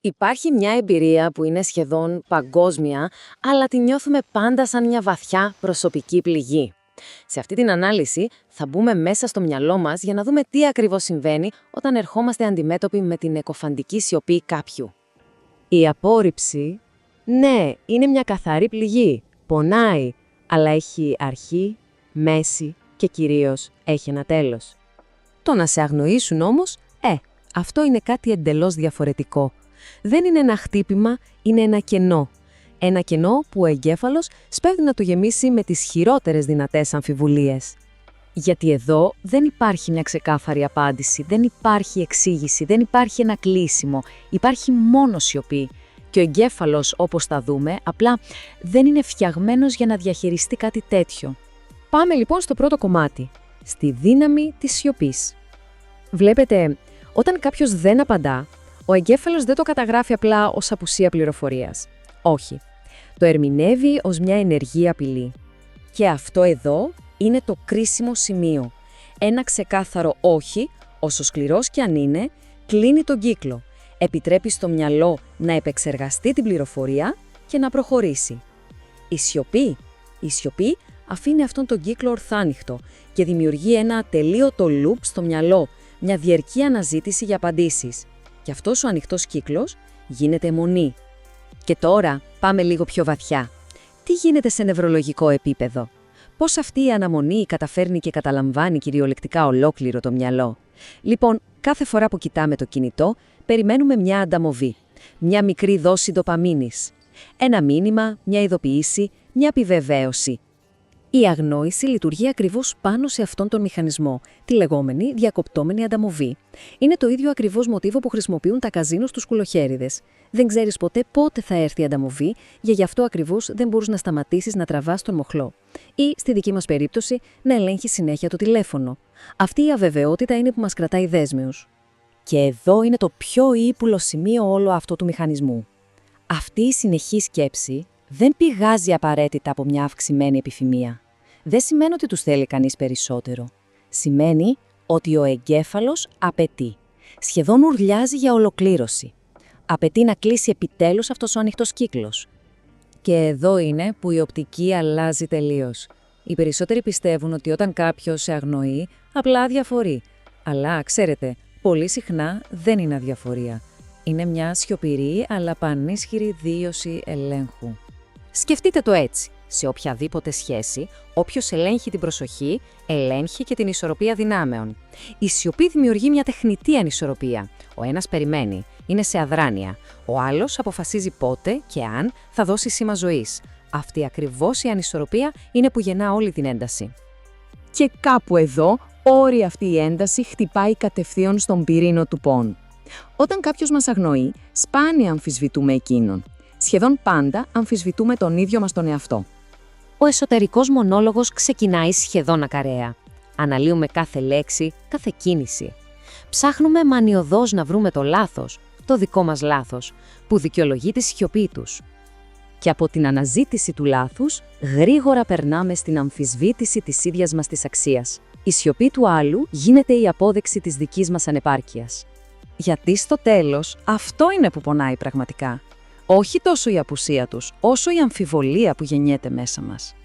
Υπάρχει μια εμπειρία που είναι σχεδόν παγκόσμια, αλλά τη νιώθουμε πάντα σαν μια βαθιά προσωπική πληγή. Σε αυτή την ανάλυση θα μπούμε μέσα στο μυαλό μας για να δούμε τι ακριβώς συμβαίνει όταν ερχόμαστε αντιμέτωποι με την εκοφαντική σιωπή κάποιου. Η απόρριψη, ναι, είναι μια καθαρή πληγή. Πονάει, αλλά έχει αρχή, μέση και κυρίως έχει ένα τέλος. Το να σε αγνοήσουν όμως, αυτό είναι κάτι εντελώς διαφορετικό. Δεν είναι ένα χτύπημα, είναι ένα κενό. Ένα κενό που ο εγκέφαλος σπέβδει να το γεμίσει με τις χειρότερες δυνατές αμφιβολίες. Γιατί εδώ δεν υπάρχει μια ξεκάθαρη απάντηση, δεν υπάρχει εξήγηση, δεν υπάρχει ένα κλείσιμο, υπάρχει μόνο σιωπή. Και ο εγκέφαλος, όπως θα δούμε, απλά δεν είναι φτιαγμένος για να διαχειριστεί κάτι τέτοιο. Πάμε λοιπόν στο πρώτο κομμάτι, στη δύναμη της σιωπής. Βλέπετε, όταν κάποιος δεν απαντά, ο εγκέφαλος δεν το καταγράφει απλά ως απουσία πληροφορίας. Όχι. Το ερμηνεύει ως μια ενεργή απειλή. Και αυτό εδώ είναι το κρίσιμο σημείο. Ένα ξεκάθαρο όχι, όσο σκληρός κι αν είναι, κλείνει τον κύκλο. Επιτρέπει στο μυαλό να επεξεργαστεί την πληροφορία και να προχωρήσει. Η σιωπή αφήνει αυτόν τον κύκλο ορθάνυχτο και δημιουργεί ένα ατελείωτο loop στο μυαλό, μια διαρκή αναζήτηση για απαντήσεις. Και αυτός ο ανοιχτός κύκλος γίνεται αιμονή. Και τώρα πάμε λίγο πιο βαθιά. Τι γίνεται σε νευρολογικό επίπεδο? Πώς αυτή η αναμονή καταφέρνει και καταλαμβάνει κυριολεκτικά ολόκληρο το μυαλό? Λοιπόν, κάθε φορά που κοιτάμε το κινητό, περιμένουμε μια ανταμοβή, μια μικρή δόση ντοπαμίνης. Ένα μήνυμα, μια ειδοποίηση, μια επιβεβαίωση. Η αγνόηση λειτουργεί ακριβώς πάνω σε αυτόν τον μηχανισμό, τη λεγόμενη διακοπτόμενη ανταμοβή. Είναι το ίδιο ακριβώς μοτίβο που χρησιμοποιούν τα καζίνο στους κουλοχέριδες. Δεν ξέρεις ποτέ πότε θα έρθει η ανταμοβή, γι' αυτό ακριβώς δεν μπορείς να σταματήσεις να τραβάς τον μοχλό. Ή, στη δική μας περίπτωση, να ελέγχεις συνέχεια το τηλέφωνο. Αυτή η αβεβαιότητα είναι που μας κρατάει δέσμιους. Και εδώ είναι το πιο ύπουλο σημείο όλο αυτού του μηχανισμού. Αυτή η συνεχή σκέψη δεν πηγάζει απαραίτητα από μια αυξημένη επιθυμία. Δεν σημαίνει ότι τους θέλει κανείς περισσότερο. Σημαίνει ότι ο εγκέφαλος απαιτεί. Σχεδόν ουρλιάζει για ολοκλήρωση. Απαιτεί να κλείσει επιτέλους αυτός ο ανοιχτός κύκλος. Και εδώ είναι που η οπτική αλλάζει τελείως. Οι περισσότεροι πιστεύουν ότι όταν κάποιος σε αγνοεί, απλά αδιαφορεί. Αλλά, ξέρετε, πολύ συχνά δεν είναι αδιαφορία. Είναι μια σιωπηρή αλλά πανίσχυρη δίωση ελέγχου. Σκεφτείτε το έτσι. Σε οποιαδήποτε σχέση, όποιος ελέγχει την προσοχή, ελέγχει και την ισορροπία δυνάμεων. Η σιωπή δημιουργεί μια τεχνητή ανισορροπία. Ο ένας περιμένει, είναι σε αδράνεια. Ο άλλος αποφασίζει πότε και αν θα δώσει σήμα ζωής. Αυτή ακριβώς η ανισορροπία είναι που γεννά όλη την ένταση. Και κάπου εδώ, όλη αυτή η ένταση χτυπάει κατευθείαν στον πυρήνο του πόνου. Όταν κάποιος μας αγνοεί, σπάνια αμφισβητούμε εκείνον. Σχεδόν πάντα αμφισβητούμε τον ίδιο μας τον εαυτό. Ο εσωτερικός μονόλογος ξεκινάει σχεδόν ακαραία. Αναλύουμε κάθε λέξη, κάθε κίνηση. Ψάχνουμε μανιωδώς να βρούμε το λάθος, το δικό μας λάθος, που δικαιολογεί τη σιωπή τους. Και από την αναζήτηση του λάθους, γρήγορα περνάμε στην αμφισβήτηση της ίδιας μας της αξίας. Η σιωπή του άλλου γίνεται η απόδειξη της δικής μας ανεπάρκειας. Γιατί στο τέλος, αυτό είναι που πονάει πραγματικά. Όχι τόσο η απουσία τους, όσο η αμφιβολία που γεννιέται μέσα μας.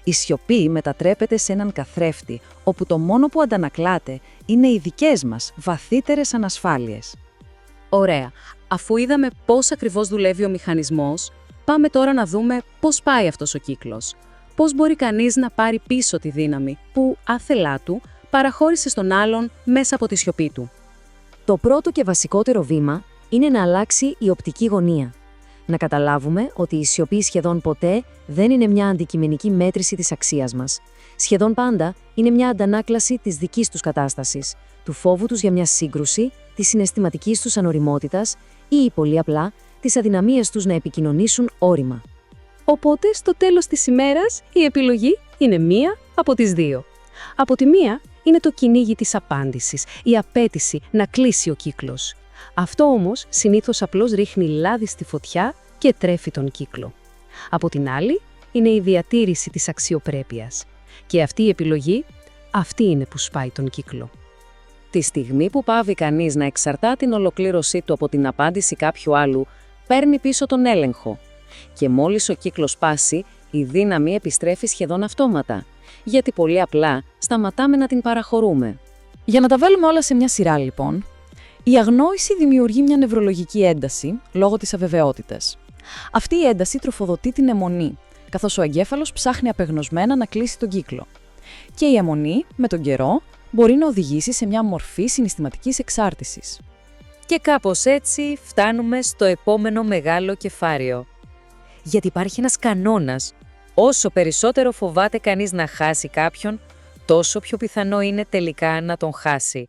Η σιωπή μετατρέπεται σε έναν καθρέφτη, όπου το μόνο που αντανακλάται είναι οι δικές μας βαθύτερες ανασφάλειες. Ωραία. Αφού είδαμε πώς ακριβώς δουλεύει ο μηχανισμός, πάμε τώρα να δούμε πώς πάει αυτός ο κύκλος. Πώς μπορεί κανείς να πάρει πίσω τη δύναμη που, άθελά του, παραχώρησε στον άλλον μέσα από τη σιωπή του. Το πρώτο και βασικότερο βήμα είναι να αλλάξει η οπτική γωνία. Να καταλάβουμε ότι η σιωπή σχεδόν ποτέ δεν είναι μια αντικειμενική μέτρηση της αξίας μας. Σχεδόν πάντα είναι μια αντανάκλαση της δικής τους κατάστασης, του φόβου τους για μια σύγκρουση, της συναισθηματικής τους ανοριμότητας ή, πολύ απλά, της αδυναμίας τους να επικοινωνήσουν όρημα. Οπότε, στο τέλος της ημέρας, η επιλογή είναι μία από τις δύο. Από τη μία είναι το κυνήγι της απάντησης, η απέτηση να κλείσει ο κύκλος. Αυτό όμως συνήθως απλώς ρίχνει λάδι στη φωτιά και τρέφει τον κύκλο. Από την άλλη είναι η διατήρηση της αξιοπρέπειας. Και αυτή η επιλογή, αυτή είναι που σπάει τον κύκλο. Τη στιγμή που πάβει κανείς να εξαρτά την ολοκλήρωσή του από την απάντηση κάποιου άλλου, παίρνει πίσω τον έλεγχο. Και μόλις ο κύκλος σπάσει, η δύναμη επιστρέφει σχεδόν αυτόματα. Γιατί πολύ απλά σταματάμε να την παραχωρούμε. Για να τα βάλουμε όλα σε μια σειρά, λοιπόν, η αγνόηση δημιουργεί μια νευρολογική ένταση λόγω της αβεβαιότητας. Αυτή η ένταση τροφοδοτεί την αιμονή, καθώς ο εγκέφαλος ψάχνει απεγνωσμένα να κλείσει τον κύκλο. Και η αιμονή, με τον καιρό, μπορεί να οδηγήσει σε μια μορφή συναισθηματικής εξάρτησης. Και κάπως έτσι φτάνουμε στο επόμενο μεγάλο κεφάλαιο. Γιατί υπάρχει ένας κανόνας. Όσο περισσότερο φοβάται κανείς να χάσει κάποιον, τόσο πιο πιθανό είναι τελικά να τον χάσει.